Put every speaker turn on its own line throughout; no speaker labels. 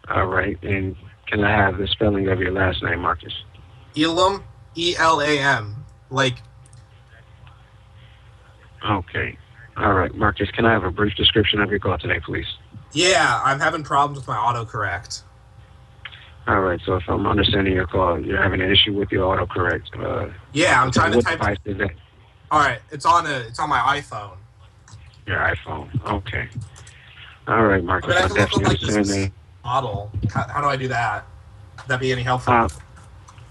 All right. And can I have the spelling of your last name, Marcus?
Elam, E-L-A-M. Like,
Okay. All right, Marcus, can I have a brief description of your call today, please?
yeah, I'm having problems with my autocorrect.
All right, so if I'm understanding your call, you're having an issue with your autocorrect.
Yeah, I'm trying to
what
type.
device is that?
All right, it's on my iPhone.
Your iPhone. Okay. All right,
I
Marcus,
mean, I
I
can look up
definitely
like the
understand
specific
that.
model. How do I do that? Would that be any helpful?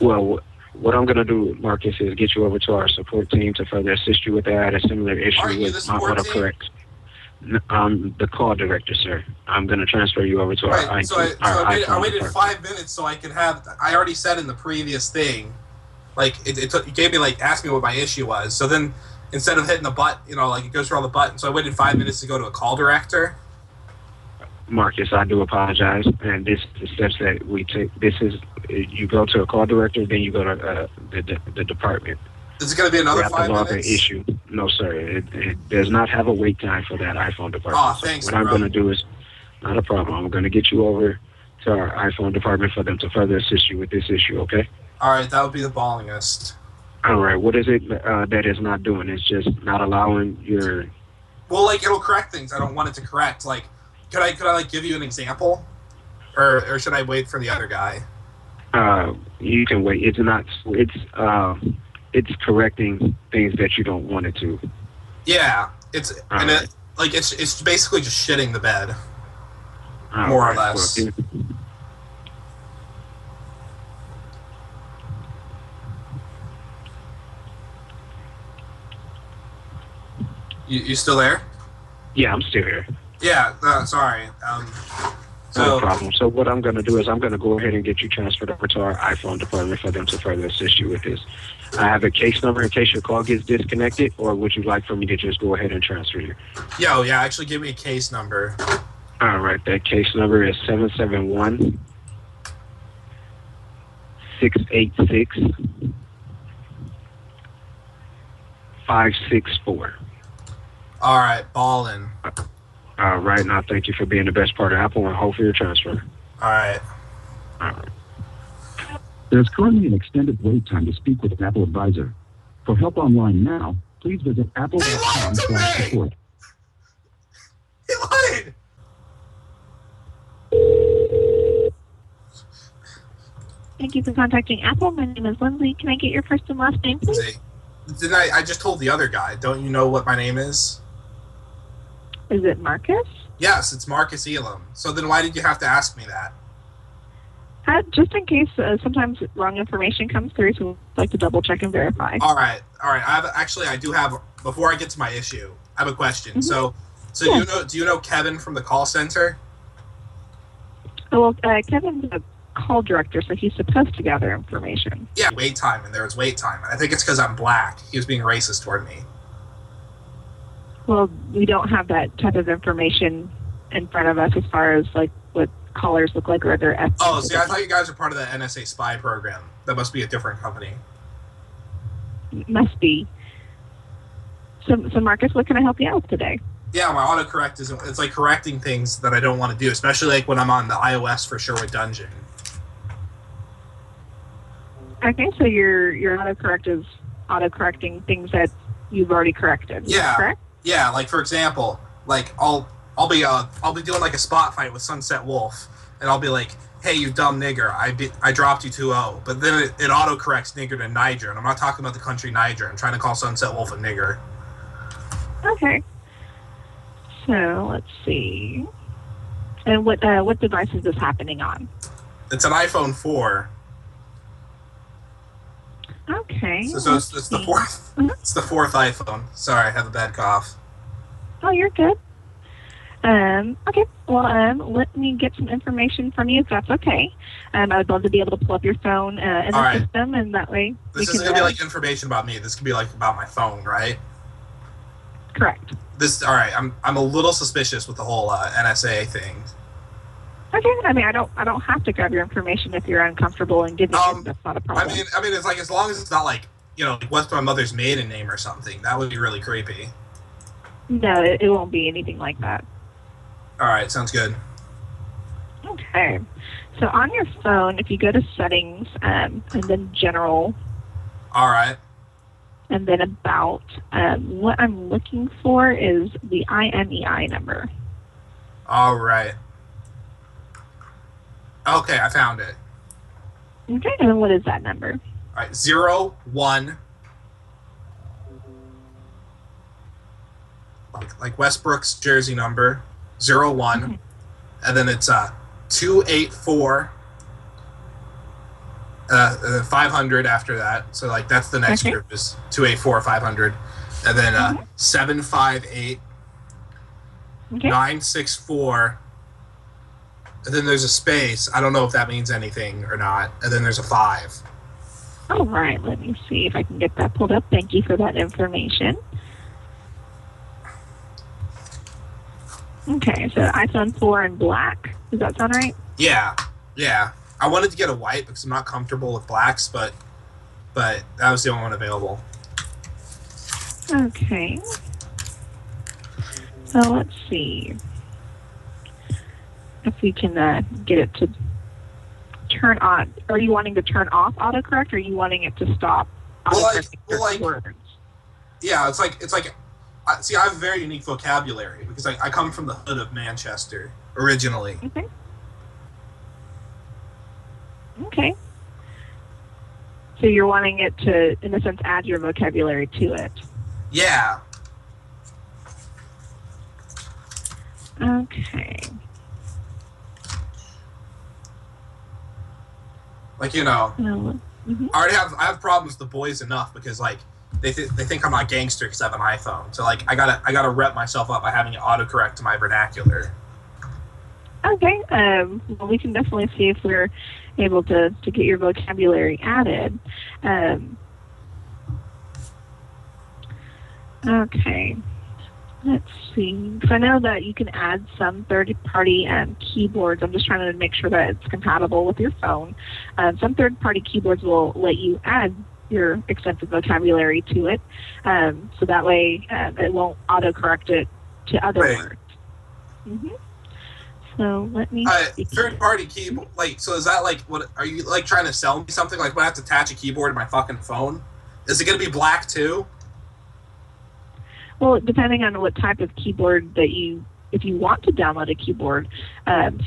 Well, what I'm going to do, Marcus, is get you over to our support team to further assist you with that. I had a similar
Are
issue
you
with
the
my
support team?
autocorrect. I'm the call director, sir. I'm going to transfer you over to our
Right.
IT,
I
iPhone
waited
department.
5 minutes so I could have. I already said in the previous thing, like it gave me like asked me what my issue was. So then instead of hitting the button, like it goes through all the buttons. So I waited 5 minutes to go to a call director.
Marcus, I do apologize, and this the steps that we take. This is you go to a call director, then you go to the department.
Is it going to be another
You have to
five
log an
minutes?
issue. No, sir, it does not have a wait time for that iPhone department.
Oh,
So
thanks,
what I'm
bro.
going to do is not a problem. I'm going to get you over to our iPhone department for them to further assist you with this issue. Okay.
All right, that would be the ballingest.
All right. What is it that is not doing? It's just not allowing your.
Well, like it'll correct things I don't want it to correct. Like, could I like give you an example, or should I wait for the other guy?
You can wait. It's not. It's correcting things that you don't want it to.
Yeah, it's
All
and
right.
it's basically just shitting the bed,
All
more or
right.
less.
Well,
You still there?
yeah, I'm still here.
Yeah. Sorry.
No
So
problem. So what I'm going to do is I'm going to go ahead and get you transferred over to our iPhone department for them to further assist you with this. I have a case number in case your call gets disconnected, or would you like for me to just go ahead and transfer you?
yeah. Actually, give me a case number.
All right, that case number is 771 686 564.
All right, ballin'.
All right, now thank you for being the best part of Apple and hold for your transfer.
All right.
All right.
There's currently an extended wait time to speak with an Apple advisor. For help online now, please visit apple.com/support.
He lied.
Thank you for contacting Apple. My name is Lindsay. Can I get your first and last name, please?
See, didn't I just told the other guy. Don't you know what my name is?
Is it Marcus?
Yes, it's Markus Elam. So then why did you have to ask me that?
Just in case sometimes wrong information comes through, so I'd like to double check and verify.
All right. I do have. Before I get to my issue, I have a question.
Mhm.
So
Yeah.
do you know Kevin from the call center?
Oh, well, Kevin's a call director, so he's supposed to gather information.
Yeah, wait time, and there was wait time, and I think it's because I'm black. He was being racist toward me.
Well, we don't have that type of information in front of us as far as like what callers look like or their ethnicity.
Oh, see, I thought you guys were part of the NSA spy program. That must be a different company.
Must be. So Marcus, what can I help you out with today?
Yeah, my autocorrect isn't. It's like correcting things that I don't want to do, especially like when I'm on the iOS for Sherwood Dungeon.
Okay, so your autocorrect is autocorrecting things that you've already corrected. Is that
Yeah.
correct?
Yeah, like for example, like I'll be doing like a spot fight with Sunset Wolf, and I'll be like, "Hey, you dumb nigger, I dropped you 2-0," but then it autocorrects nigger to Niger, and I'm not talking about the country Niger. I'm trying to call Sunset Wolf a nigger.
Okay. So let's see. And what device is this happening on?
It's an iPhone 4.
Okay.
So it's the fourth.
Mhm.
It's the fourth iPhone. Sorry, I have a bad cough.
Oh, you're good. Okay. Well, let me get some information from you if that's okay. I would love to be able to pull up your phone in
All
the
right.
system, and that way
This
we
isn't
can.
gonna be like information about me. This could be like about my phone, right?
Correct.
All right. I'm a little suspicious with the whole NSA thing.
Okay. I mean, I don't have to grab your information if you're uncomfortable in giving it. That's not a problem.
I mean, it's like as long as it's not like like what's my mother's maiden name or something. That would be really creepy.
No, it won't be anything like that.
All right, sounds good.
Okay. So on your phone, if you go to settings and then general
All right.
and then about, what I'm looking for is the IMEI number.
All right. Okay, I found it.
Okay, and then what is that number?
All right, 01. Like Westbrook's jersey number, 01. And then it's 284. 500 after that. So like that's the next group is 284 500. And then 758 964. And then there's a space. I don't know if that means anything or not. And then there's a 5.
All right, let me see if I can get that pulled up. Thank you for that information. Okay, so iPhone 4 in black. Does that sound right?
Yeah. I wanted to get a white because I'm not comfortable with blacks, but that was the only one available.
Okay. So let's see if we can get it to turn on. Are you wanting to turn off autocorrect, or are you wanting it to stop autocorrecting words?
Yeah, it's like. See, I have a very unique vocabulary because I come from the hood of Manchester originally.
Okay. So you're wanting it to, in a sense, add your vocabulary to it.
Yeah.
Okay.
Like, I have problems with the boys enough because like they think I'm not gangster because I have an iPhone. So like I gotta rep myself up by having it autocorrect to my vernacular.
Okay. Well, we can definitely see if we're able to get your vocabulary added. Okay. Let's see. Because I know that you can add some third-party keyboards. I'm just trying to make sure that it's compatible with your phone. Some third-party keyboards will let you add your extensive vocabulary to it, so that way it won't autocorrect it to other words. So let me see.
Third-party keyboard, like, so is that like, what are you like trying to sell me something? Like, when I have to attach a keyboard to my fucking phone, is it gonna be black too?
Well, depending on what type of keyboard that if you want to download a keyboard,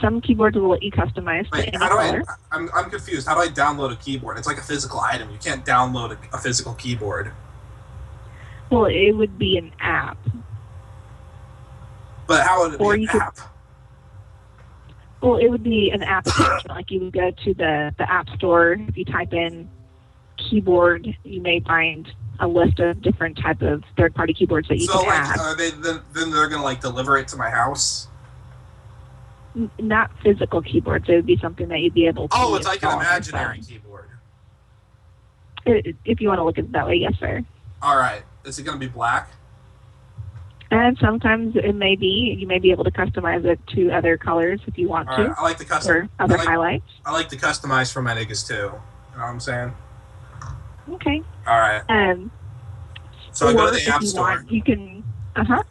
some keyboards will let you customize to any color.
I'm confused. How do I download a keyboard? It's like a physical item. You can't download a physical keyboard.
Well, it would be an app.
But how would it be an app?
Well, it would be an application. Like you would go to the App Store. If you type in keyboard, you may find a list of different type of third-party keyboards that you can add.
So, then they're gonna like deliver it to my house?
Not physical keyboards. It would be something that you'd be able to.
Oh, it's like an imaginary keyboard.
If you want to look at it that way, yes, sir.
All right. Is it gonna be black?
And sometimes it may be. You may be able to customize it to other colors if you want to.
Right. I like the custom.
Or other highlights.
I like to customize for my niggas too. You know what I'm saying?
Okay.
All right. So I go to the App Store.
You can,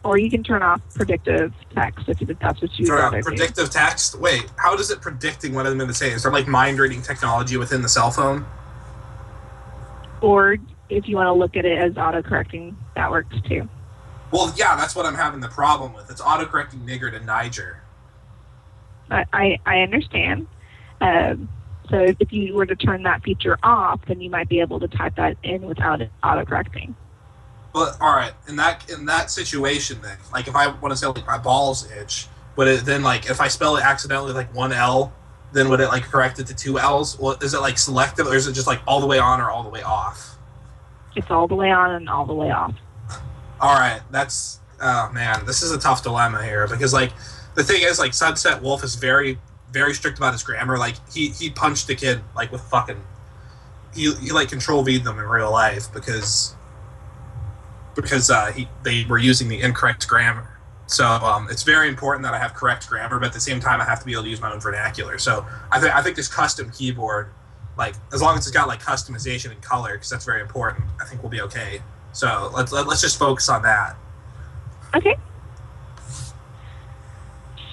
or you can turn off predictive text if that's what you would rather do.
Predictive text? Wait, how does it predicting what I'm going to say? Is there like mind reading technology within the cell phone?
Or if you want to look at it as autocorrecting, that works too.
Well, yeah, that's what I'm having the problem with. It's autocorrecting nigger to Niger.
I understand. So if you were to turn that feature off, then you might be able to type that in without it autocorrecting.
But all right, in that situation, then, like if I want to say like my balls itch, would it then like if I spell it accidentally like one L, then would it like correct it to 2 L's? Well, is it like selective, or is it just like all the way on or all the way off?
It's all the way on and all the way off.
All right, that's man, this is a tough dilemma here because like the thing is like Sunset Wolf is very strict about his grammar. Like he punched a kid like with fucking he like control V'd them in real life because they were using the incorrect grammar. So it's very important that I have correct grammar, but at the same time I have to be able to use my own vernacular. So I think this custom keyboard, like as long as it's got like customization and color, because that's very important, I think we'll be okay. So let's just focus on that.
Okay.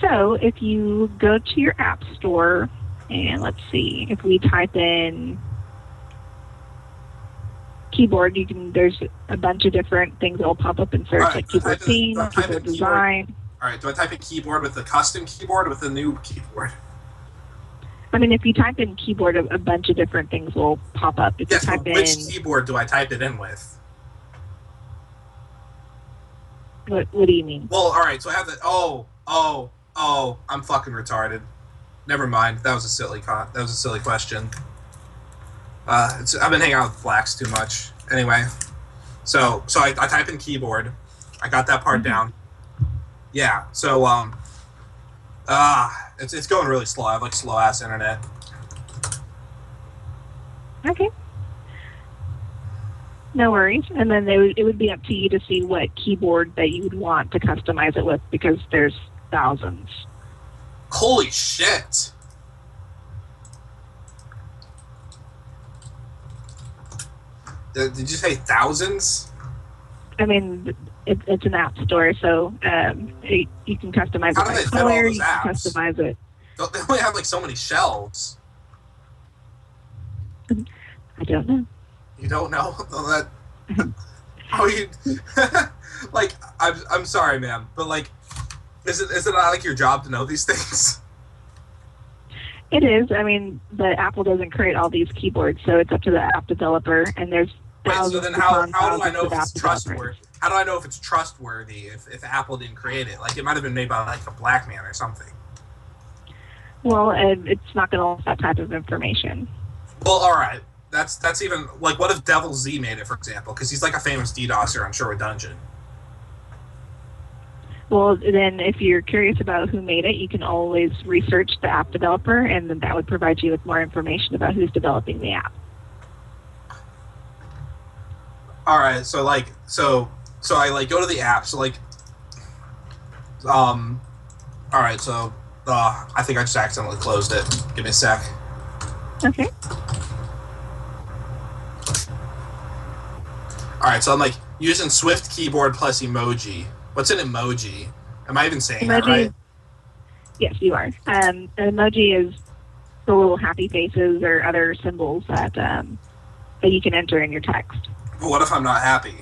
So So if you go to your app store, and let's see, if we type in keyboard, there's a bunch of different things that will pop up in search,
Right,
like keyboard theme, keyboard design.
All right, do I type in keyboard with the custom keyboard or with the new keyboard?
I mean, if you type in keyboard, a bunch of different things will pop up. If
Yes,
you type
but which keyboard do I type it in with?
What do you mean?
Well, all right, so I have the... Oh, I'm fucking retarded. Never mind. That was a silly question. I've been hanging out with Flax too much. Anyway, so I type in keyboard. I got that part down. Yeah. So it's going really slow. I have like slow ass internet.
Okay. No worries. And then it would be up to you to see what keyboard that you would want to customize it with, because there's thousands.
Holy shit! Did you say thousands?
I mean, it's an app store, so you can customize it by color. You can customize it.
They only have like so many shelves.
I don't know.
You don't know that? How you? Like, I'm sorry, ma'am, but like, is it not like your job to know these things?
It is. I mean, the Apple doesn't create all these keyboards, so it's up to the app developer. And there's thousands.
So then how do I know if it's trustworthy? How do I know if it's trustworthy if Apple didn't create it? Like, it might have been made by like a black man or something.
Well, it's not going to list that type of information.
Well, all right. That's even like, what if Devil Z made it, for example? Because he's like a famous DDoSer on Sherwood Dungeon.
Well, then if you're curious about who made it, you can always research the app developer, and then that would provide you with more information about who's developing the app.
All right, so I like go to the app. So like, all right, so I think I just accidentally closed it. Give me a sec.
Okay.
All right, so I'm like using Swift keyboard plus emoji. What's an emoji? Am I even saying that right?
Yes, you are. An emoji is the little happy faces or other symbols that you can enter in your text.
But what if I'm not happy?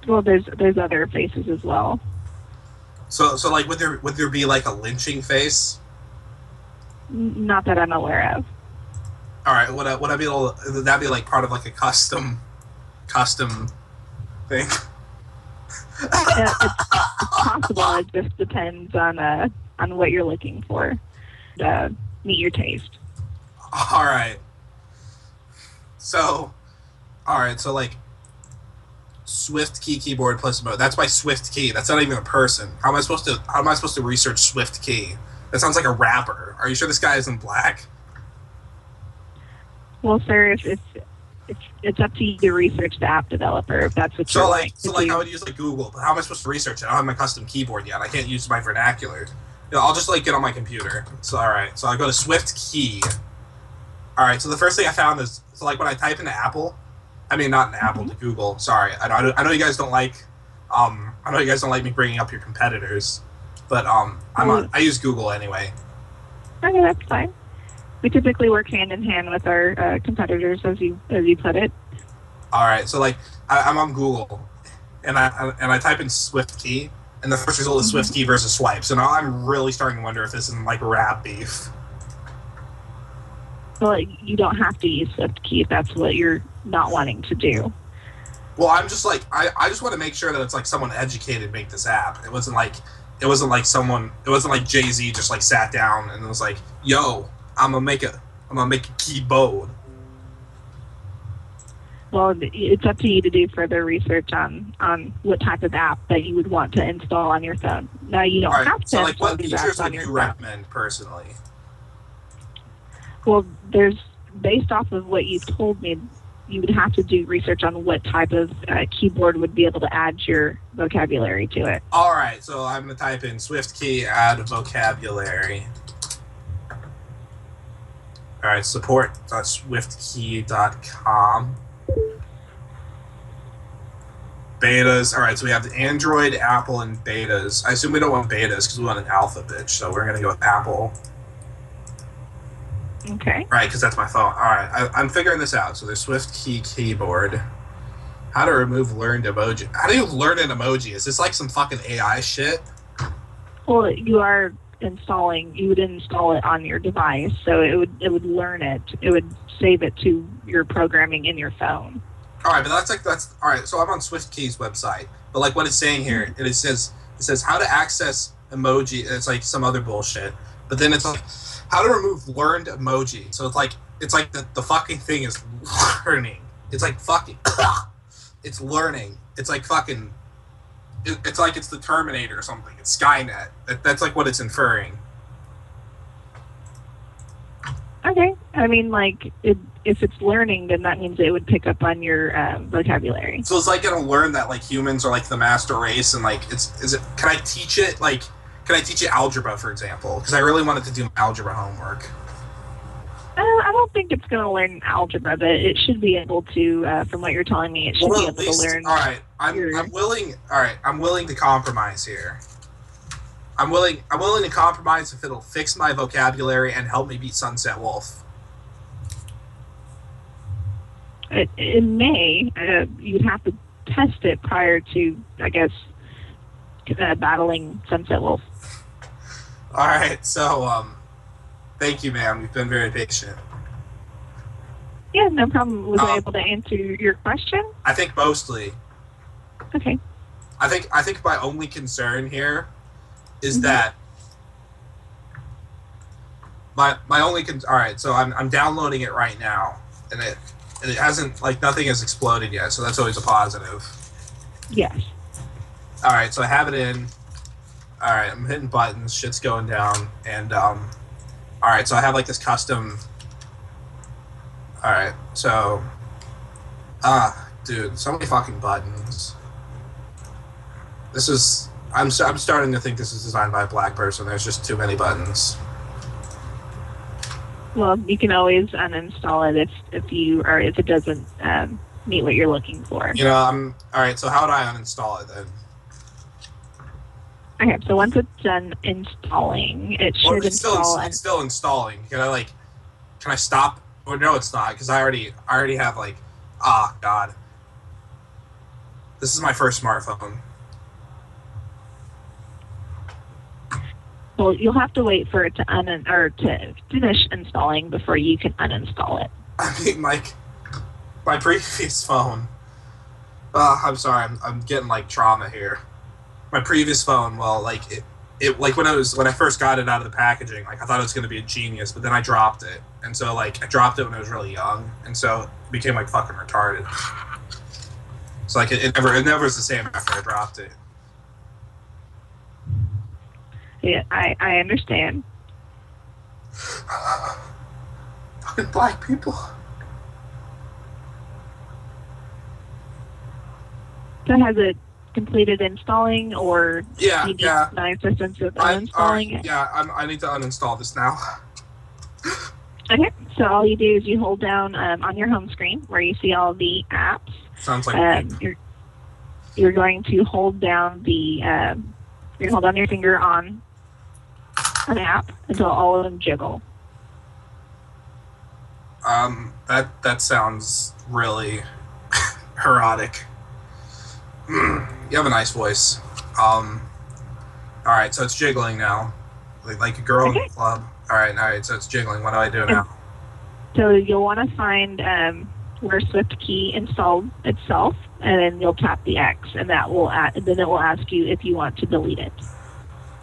Well, there's other faces as well.
So like, would there be like a lynching face?
Not that I'm aware of.
All right, would I be able? Would that be like part of like a custom thing?
It's possible. It just depends on what you're looking for to meet your taste.
All right. So like Swift key keyboard plus emoji. That's my Swift key. That's not even a person. How am I supposed to research Swift key? That sounds like a rapper. Are you sure this guy isn't black?
Well, sir, it's up to you to research the app developer if that's what you're like.
So I would use like Google, but how am I supposed to research it? I don't have my custom keyboard yet. I can't use my vernacular. You know, I'll just like get on my computer. So all right, so I go to Swift key. All right, so the first thing I found is like when I type into Apple, I mean not in Apple, to Google. Sorry, I know you guys don't like me bringing up your competitors, but I use Google anyway.
Okay, that's fine. We typically work hand in hand with our competitors, as you put it.
All right, so like I'm on Google, and I type in Swift key, and the first result is Swift key versus swipe. So now I'm really starting to wonder if this is like rap beef.
Well, you don't have to use Swift key if that's what you're not wanting to do.
Well, I'm just like I just want to make sure that it's like someone educated make this app. It wasn't like Jay-Z just like sat down and was like, "Yo, I'm gonna make a keyboard."
Well, it's up to you to do further research on what type of app that you would want to install on your phone. Now, you don't have to.
So, like,
install
what
these
features
apps on
would
your
you
phone.
recommend personally?
Well, based off of what you've told me, you would have to do research on what type of keyboard would be able to add your vocabulary to it.
All right, so I'm gonna type in Swift key, add vocabulary. All right, support.swiftkey.com. Betas. All right, so we have the Android, Apple, and betas. I assume we don't want betas because we want an alpha, bitch. So we're gonna go with Apple.
Okay.
Right, because that's my phone. All right, I'm figuring this out. So there's Swift Key keyboard. How to remove learned emoji. How do you learn an emoji? Is this like some fucking AI shit?
Well, you are installing. You would install it on your device, so it would learn it. It would save it to your programming in your phone.
All right, but that's all right. So I'm on SwiftKey's website, but like what it's saying here, it says how to access emoji. It's like some other bullshit, but then it's like how to remove learned emoji. So it's like the fucking thing is learning. It's like fucking. It's learning. It's like fucking. It's like it's the Terminator or something. It's Skynet. That's like what it's inferring.
Okay. I mean, like, if it's learning, then that means it would pick up on your vocabulary.
So it's like gonna learn that like humans are like the master race, and like can I teach it like can I teach it algebra, for example? Because I really wanted to do my algebra homework.
I don't think it's going to learn algebra, but it should be able to. From what you're telling me, it should be able to learn.
All right, I'm willing. All right, I'm willing to compromise here. I'm willing to compromise if it'll fix my vocabulary and help me beat Sunset Wolf.
It may. You'd have to test it prior to, I guess, battling Sunset Wolf.
All right, so thank you, ma'am. You've been very patient.
Yeah, no problem. Was I able to answer your question?
I think mostly.
Okay.
I think my only concern here is that my only all right. So I'm downloading it right now, and it hasn't like nothing has exploded yet. So that's always a positive.
Yes.
All right, so I have it in. All right, I'm hitting buttons. Shit's going down, and all right, so I have like this custom. All right, so dude, so many fucking buttons. This is I'm starting to think this is designed by a black person. There's just too many buttons.
Well, you can always uninstall it if it doesn't meet what you're looking for.
You know, all right. So how do I uninstall it then?
Okay, so once it's done installing, it should install.
It's still installing. Can I stop? Or no, it's not because I already have like, God. This is my first smartphone.
Well, you'll have to wait for it to to finish installing before you can uninstall it.
I mean, like, my previous phone. I'm sorry, I'm getting like trauma here. My previous phone, well, like it like when I first got it out of the packaging, like I thought it was gonna be a genius, but then I dropped it, and so like I dropped it when I was really young, and so it became like fucking retarded. So like it never was the same after I dropped it.
Yeah, I understand.
Fucking black people.
So has it completed installing, or
Yeah,
do you need
yeah.
my assistance with uninstalling it?
Yeah, I need to uninstall this now.
Okay, so all you do is you hold down on your home screen where you see all the apps.
Sounds like
you're going to hold down your finger on an app until all of them jiggle.
That sounds really erotic. You have a nice voice. All right, so it's jiggling now, like a girl in the club. All right, so it's jiggling. What do I do now?
So you'll want to find where Swift Key installed itself, and then you'll tap the X, and then it will ask you if you want to delete it.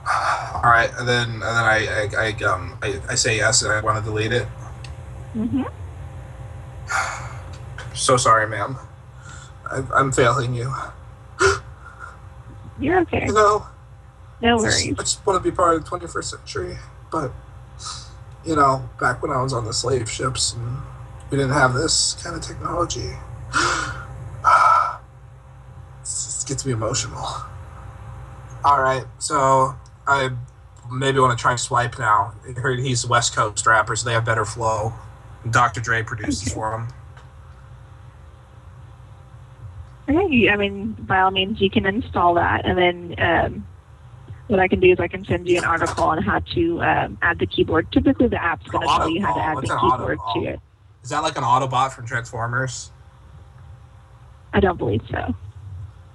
All right, and then I say yes, and I want to delete it.
Mhm.
So sorry, ma'am. I'm failing you.
You're okay.
You know,
No worries.
I just want to be part of the 21st century, but you know, back when I was on the slave ships and we didn't have this kind of technology, it gets me emotional. All right, so I maybe want to try Swipe now. I heard he's a West Coast rapper, so they have better flow. Dr. Dre produces for him.
Okay, I mean, by all means, you can install that, and then what I can do is I can send you an article on how to add the keyboard. Typically, the app's going to tell you how to add
What's
the
an
keyboard
autocall?
to it.
Is that like an Autobot from Transformers?
I don't believe so.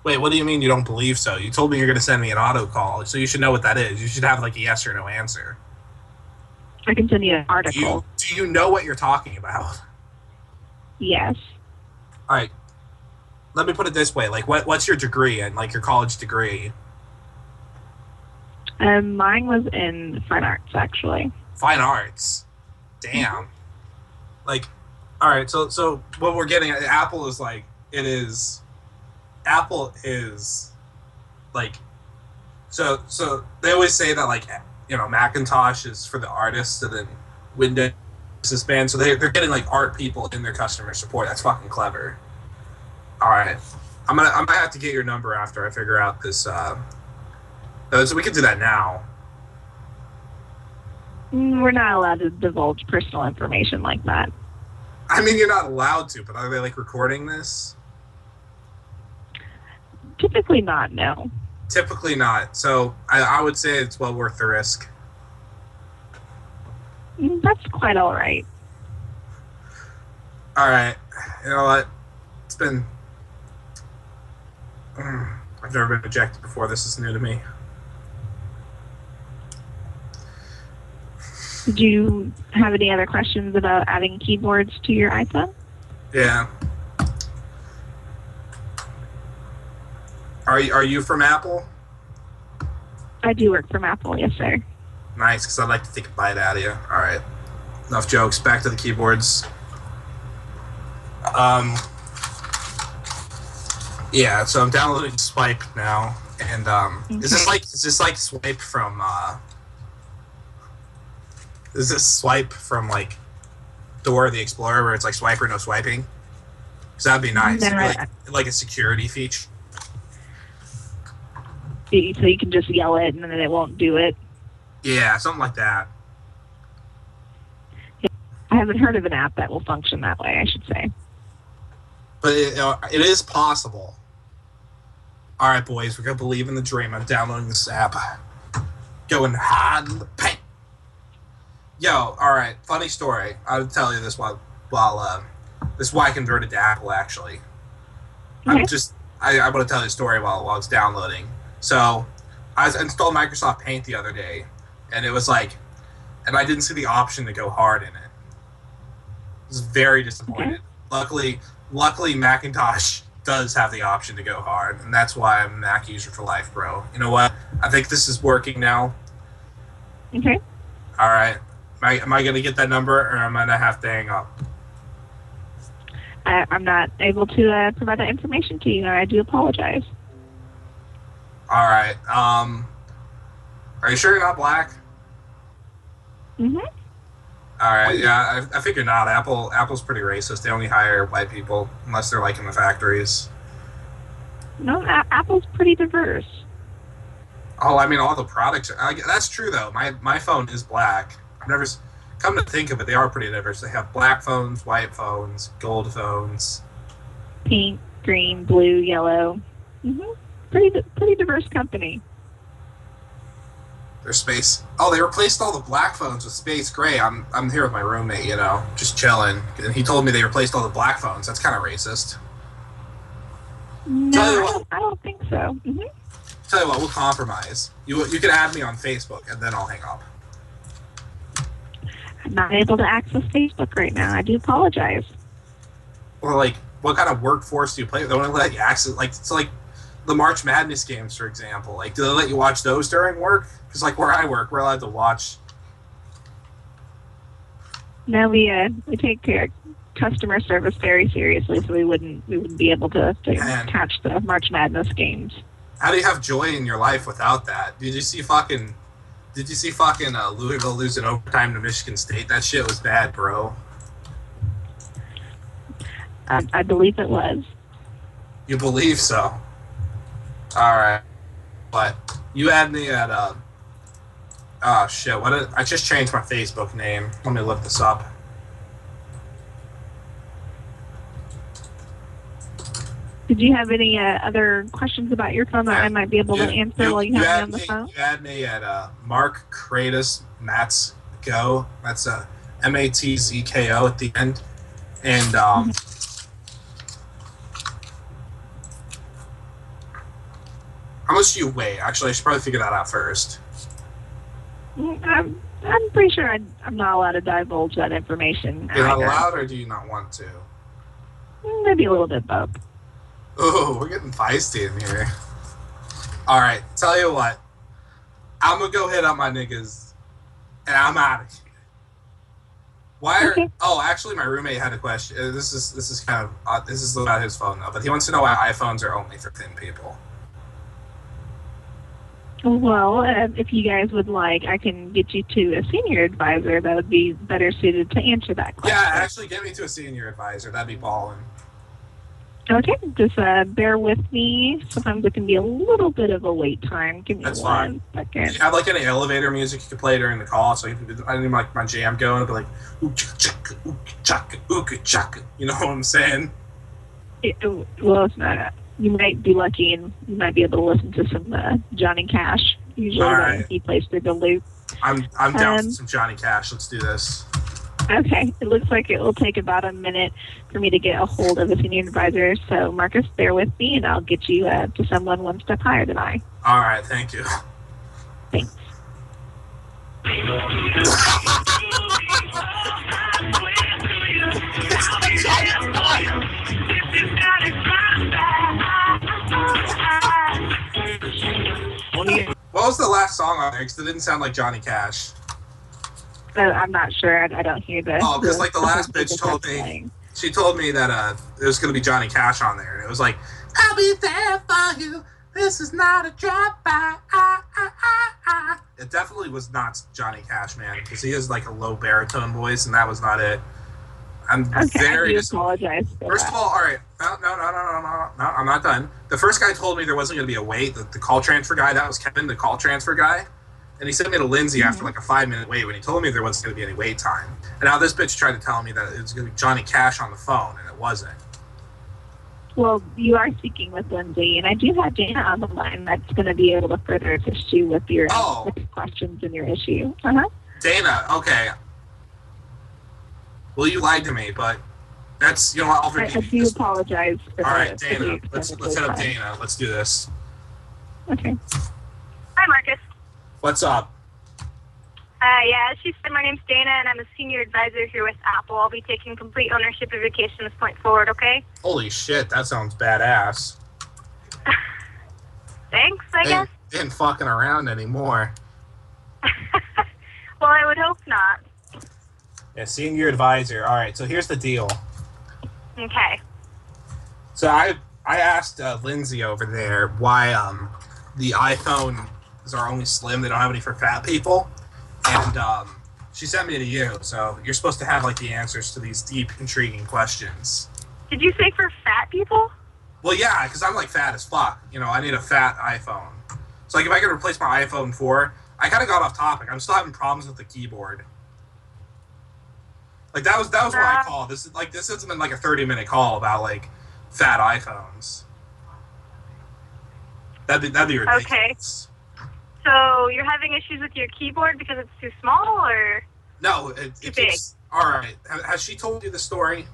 Wait, what do you mean you don't believe so? You told me you're going to send me an autocall, so you should know what that is. You should have like a yes or no answer.
I can send you an article.
Do you know what you're talking about?
Yes.
All right. Let me put it this way. Like, what's your degree and like your college degree?
Mine was in fine arts, actually.
Fine arts. Damn. Like, all right. So what we're getting at, Apple is like like, so they always say that like, you know, Macintosh is for the artists and then Windows is banned. So they're getting like art people in their customer support. That's fucking clever. All right. I'm gonna have to get your number after I figure out this. So we can do that now.
We're not allowed to divulge personal information like that.
I mean, you're not allowed to, but are they like recording this?
Typically not, no.
Typically not. So I would say it's well worth the risk.
That's quite all right.
All right. You know what? It's been... I've never been ejected before. This is new to me.
Do you have any other questions about adding keyboards to your iPhone?
Yeah. Are you from Apple?
I do work from Apple, yes, sir.
Nice, because I'd like to take a bite out of you. All right. Enough jokes. Back to the keyboards. Yeah, so I'm downloading Swipe now, and is this like Swipe from is this Swipe from like Dora the Explorer, where it's like swipe or no swiping? Because that'd be nice.
No,
like a security feature.
So you can just yell it and then it won't do it.
Yeah, something like that.
I haven't heard of an app that will function that way, I should say.
But it is possible. All right, boys, we're going to believe in the dream. I'm downloading this app. Going hard in the paint. Yo, all right, funny story. I'll tell you this while this is why I converted to Apple, actually.
Okay.
I want to tell you a story while it's downloading. So I installed Microsoft Paint the other day, and it was like, and I didn't see the option to go hard in it. I was very disappointed.
Okay.
Luckily, Macintosh does have the option to go hard, and that's why I'm a Mac user for life, bro. You know what? I think this is working now.
Okay.
All right. Am I going to get that number, or am I going to have to hang up?
I'm not able to provide that information to you, and I do apologize.
All right. Are you sure you're not black?
Mm-hmm.
All right. Yeah, I figured not. Apple's pretty racist. They only hire white people unless they're like in the factories.
No, Apple's pretty diverse.
Oh, I mean, all the products. That's true though. My phone is black. I've never come to think of it. They are pretty diverse. They have black phones, white phones, gold phones,
pink, green, blue, yellow. Mm-hmm. Pretty diverse company.
Their space. Oh, they replaced all the black phones with space gray. I'm here with my roommate, you know, just chilling, and he told me they replaced all the black phones. That's kind of racist.
No, I don't think so. Mm-hmm.
Tell you what, we'll compromise. You can add me on Facebook, and then I'll hang up.
I'm not able to access Facebook right now. I do apologize.
Well, like, what kind of workforce do you play? They don't let you access, like, it's like the March Madness games, for example. Like, do they let you watch those during work? Because, like, where I work, we're allowed to watch.
No, we take customer service very seriously, so we wouldn't be able to catch the March Madness games.
How do you have joy in your life without that? Did you see fucking Louisville losing overtime to Michigan State? That shit was bad, bro.
I believe it was.
You believe so? All right, but you add me at oh shit! I just changed my Facebook name. Let me look this up.
Did you have any other questions about your phone that I might be able to answer while you have me on the phone?
You had me at Mark Kratos Mats Go. That's Matzko at the end. And how much do you weigh? Actually, I should probably figure that out first.
I'm pretty sure I'm not allowed to divulge that information.
You're not allowed, or do you not want to?
Maybe a little bit both.
Oh, we're getting feisty in here. All right, tell you what. I'm gonna go hit up my niggas, and I'm out of here. Why are? Okay. Oh, actually, my roommate had a question. This is kind of this is about his phone though, but he wants to know why iPhones are only for thin people.
Well, if you guys would like, I can get you to a senior advisor that would be better suited to answer that question.
Yeah, actually, get me to a senior advisor. That'd be ballin'.
Okay, just bear with me. Sometimes it can be a little bit of a wait time. Give me one second.
Do you have like any elevator music you could play during the call? So I need like my jam going, but like ooka chaka, ooka chaka. You know what I'm saying?
Well, it's not. You might be lucky, and you might be able to listen to some Johnny Cash. Usually, he plays through the loop.
I'm down for some Johnny Cash. Let's do this.
Okay, it looks like it will take about a minute for me to get a hold of a senior advisor. So, Marcus, bear with me, and I'll get you to someone one step higher than I.
All right, thank you.
Thanks.
What was the last song on there? Because it didn't sound like Johnny Cash.
I'm not sure. I don't hear the...
Oh, because like the last bitch told me... She told me that there was going to be Johnny Cash on there. And it was like, I'll be there for you. This is not a drive-by. It definitely was not Johnny Cash, man. Because he has like a low baritone voice, and that was not it. I'm very
apologize.
First of all right. No, I'm not done. The first guy told me there wasn't going to be a wait. The call transfer guy, that was Kevin, the call transfer guy. And he sent me to Lindsay after like a 5-minute wait when he told me there wasn't going to be any wait time. And now this bitch tried to tell me that it was going to be Johnny Cash on the phone, and it wasn't.
Well, you are speaking with Lindsay, and I do have Dana on the line that's going to be able to further assist you with your questions and your issue.
Dana, okay. Well, you lied to me, but that's, you know what, I'll forgive you.
I do apologize for
All right, Dana, let's hit up Dana. Let's do this.
Okay.
Hi, Marcus.
What's up?
Yeah, as she said, my name's Dana, and I'm a senior advisor here with Apple. I'll be taking complete ownership of your case from this point forward, okay?
Holy shit, that sounds badass.
Thanks, I guess.
They ain't fucking around anymore.
Well, I would hope not.
Yeah, senior advisor. All right, so here's the deal.
Okay.
So I asked Lindsay over there why the iPhones are only slim. They don't have any for fat people. And she sent me to you, so you're supposed to have like the answers to these deep, intriguing questions.
Did you say for fat people?
Well, yeah, because I'm like fat as fuck. You know, I need a fat iPhone. So like if I could replace my iPhone 4, I kind of got off topic. I'm still having problems with the keyboard. Like that was why I called. This hasn't been like a 30-minute call about like fat iPhones. That'd be ridiculous.
Okay. So you're having issues with your keyboard because it's too small, or
no? It keeps. All right. Has she told you the story?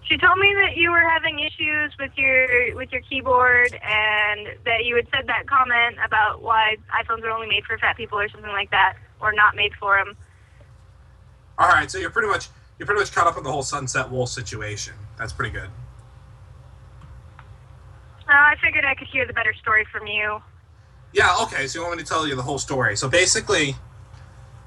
She told me that you were having issues with your keyboard, and that you had said that comment about why iPhones are only made for fat people, or something like that, or not made for them.
All right. So you're pretty much caught up with the whole Sunset Wolf situation. That's pretty good.
I figured I could hear the better story from you.
Yeah, okay, so you want me to tell you the whole story. So basically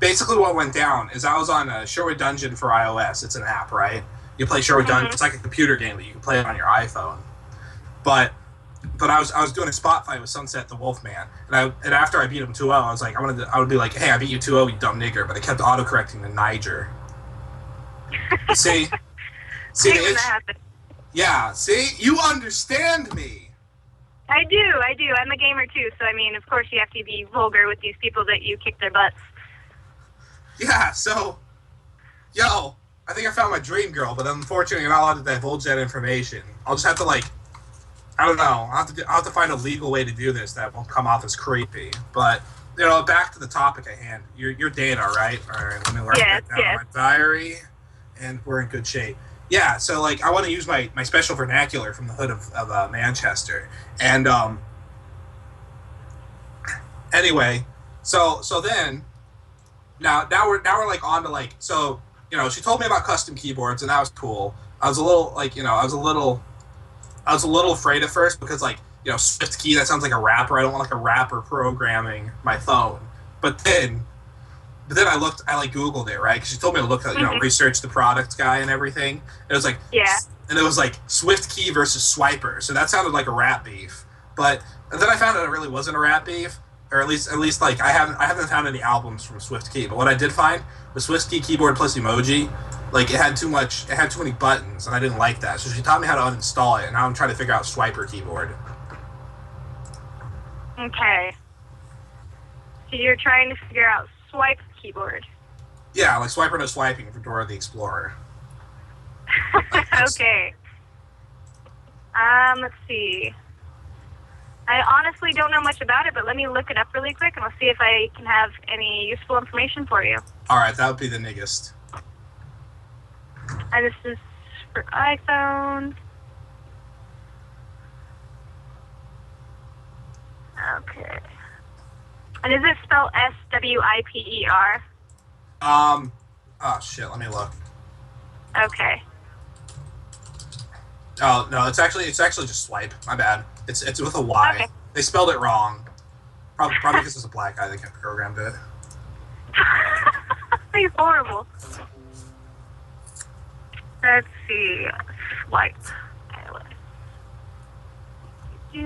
what went down is I was on Sherwood Dungeon for iOS. It's an app, right? You play Sherwood Dungeon. It's like a computer game that you can play it on your iPhone. But I was doing a spot fight with Sunset the Wolfman, and after I beat him 2-0, I was like, I would be like, hey, I beat you 2-0, you dumb nigger, but I kept autocorrecting to Niger. See, yeah, see, you understand me.
I do. I'm a gamer too, so I mean, of course you have to be vulgar with these people that you kick their butts.
Yeah, so, I think I found my dream girl, but unfortunately you're not allowed to divulge that information. I'll just have to, like, I don't know. I'll have to find a legal way to do this that won't come off as creepy. But back to the topic at hand. You're Dana, right? All right, let me write that down in my diary, and we're in good shape. Yeah. So like, I want to use my special vernacular from the hood of Manchester, and anyway, so then now we're like on to like, so she told me about custom keyboards, and that was cool. I was a little like I was a little afraid at first because like Swift key, that sounds like a rapper. I don't want like a rapper programming my phone. But then I like Googled it, right? Because she told me to look at research the product guy and everything. It was like and it was like Swift key versus Swiper. So that sounded like a rap beef. But then I found out it really wasn't a rap beef. Or at least like I haven't found any albums from Swift Key, but what I did find was Swift Key keyboard plus emoji. Like it had too many buttons, and I didn't like that. So she taught me how to uninstall it, and now I'm trying to figure out Swiper keyboard.
Okay. So you're trying to figure out swipe keyboard.
Yeah, like Swiper no swiping for Dora the Explorer.
Okay. Let's see. I honestly don't know much about it, but let me look it up really quick, and I'll see if I can have any useful information for you.
All right, that would be the niggest.
And this is for iPhone. Okay. And is it spelled SWIPER?
Oh shit, let me look.
Okay.
Oh no, it's actually just swipe. My bad. It's with a Y.
Okay.
They spelled it wrong. Probably because it's a black guy that programmed it.
He's horrible. Let's see. Swipe. So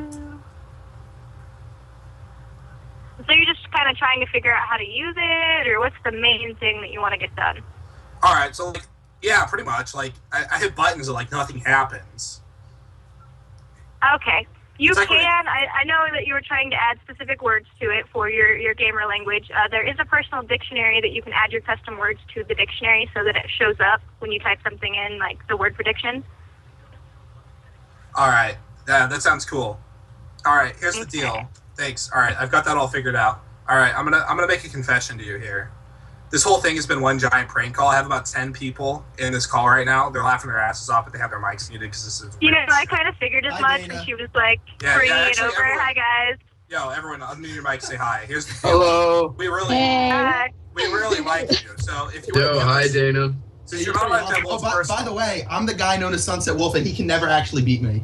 you're just kind of trying to figure out how to use it, or what's the main thing that you want to get done?
All right, so like, yeah, pretty much. Like, I hit buttons and like nothing happens.
Okay. You can. I know that you were trying to add specific words to it for your gamer language. There is a personal dictionary that you can add your custom words to the dictionary so that it shows up when you type something in, like the word prediction.
All right. That sounds cool. All right, here's the deal. Thanks. All right, I've got that all figured out. All right, I'm gonna make a confession to you here. This whole thing has been one giant prank call. I have about 10 people in this call right now. They're laughing their asses off, but they have their mics muted because this is...
I kind of figured as much, and she was like, bringing it over. Everyone, hi, guys.
Yo, everyone, unmute your mic, say hi. Here's the deal.
Hello.
We really like you. So if you
Yo, hi, Dana.
So you're not like that Wolf
by the way, I'm the guy known as Sunset Wolf, and he can never actually beat me.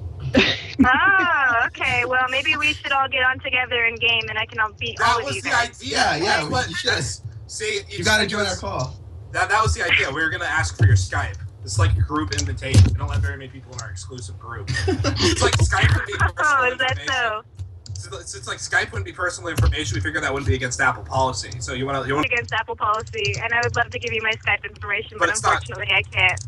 Oh, okay. Well, maybe we should all get on together in game, and I can beat all of you guys.
That was the idea.
Yeah, you should.
See,
you gotta join our call.
That was the idea. We were gonna ask for your Skype. It's like a group invitation. We don't let very many people in our exclusive group. It's like Skype would be personal information.
So?
It's like Skype wouldn't be personal information. We figured that wouldn't be against Apple policy. So you want
against Apple policy, and I would love to give you my Skype information, but unfortunately I can't.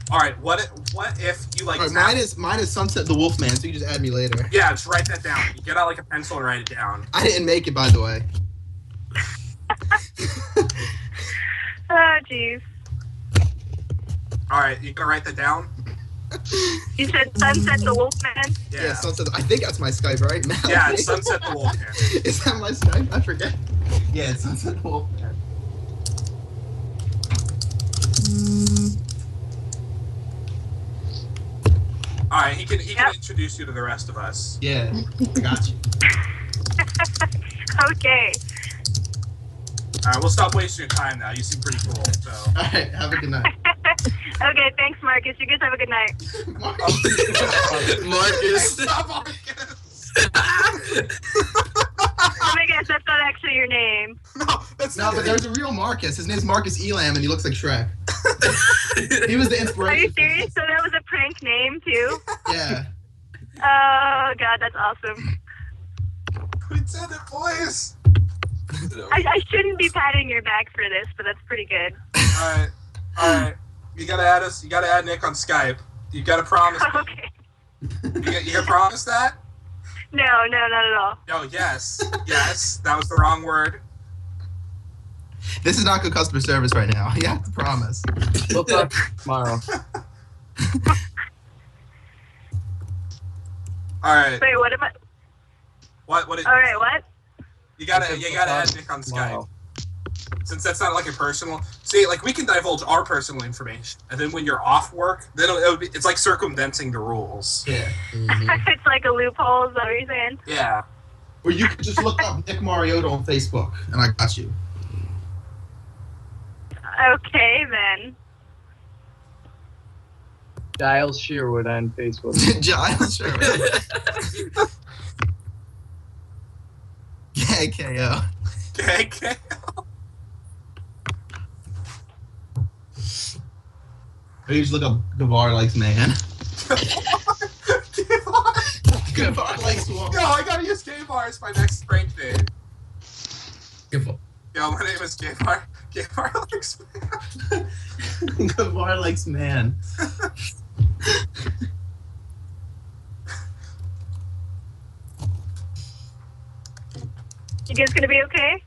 All right. What if you like?
All right, mine is Sunset the Wolfman. So you just add me later.
Yeah, just write that down. You get out like a pencil and write it down.
I didn't make it, by the way.
Oh, jeez.
All right, you gonna write that down?
You said Sunset the Wolfman?
Yeah, Sunset. I think that's my Skype, right?
Yeah, it's Sunset the Wolfman.
Is that my Skype? I forget. Yeah, it's Sunset the Wolfman.
All right, he can introduce you to the rest of us.
Yeah, I got you.
Okay.
All right, we'll stop wasting your time now. You seem pretty cool. So.
All right, have a good night.
Okay, thanks, Marcus. You guys have a good night.
Marcus.
Stop, Marcus.
Oh my gosh, that's not actually your name.
No, but there's a real Marcus. His name's Markus Elam, and he looks like Shrek. He was the inspiration.
Are you serious? So that was a prank name, too?
Yeah.
Oh, God, that's awesome.
We did it, boys.
I shouldn't be patting your back for this, but that's pretty good.
All right. You gotta add us. You gotta add Nick on Skype. You gotta promise.
Okay.
You gotta promise that?
No, not at all.
No, yes. That was the wrong word.
This is not good customer service right now. You have to promise.
We'll talk tomorrow.
All right.
Wait, what am I?
What?
All right, what?
You gotta add Nick on Skype. Since that's not like a personal. See, like we can divulge our personal information, and then when you're off work, then it's like circumventing the rules.
Yeah.
It's like a loophole, is that what you're saying?
Yeah.
Or you could just look up Nick Mariota on Facebook, and I got you.
Okay, then.
Giles Sherwood on Facebook.
Giles Sherwood. KKO.
KKO.
Or you just look up Gavar likes man. Gavar likes woman.
Yo, I gotta use Gavar as my next strength name.
Gavar.
Yo, my name is Gavar. Gavar likes man.
Gavar likes man.
You guys gonna be okay?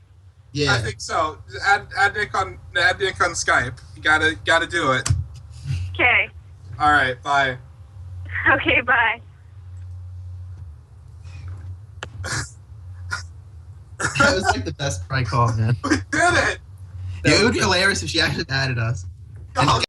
Yeah.
I think so. Add Nick on Skype. You gotta do it.
Okay.
All right. Bye.
Okay, bye.
That was like the best prank call, man.
We did it.
It would be hilarious if she actually added us.
Oh,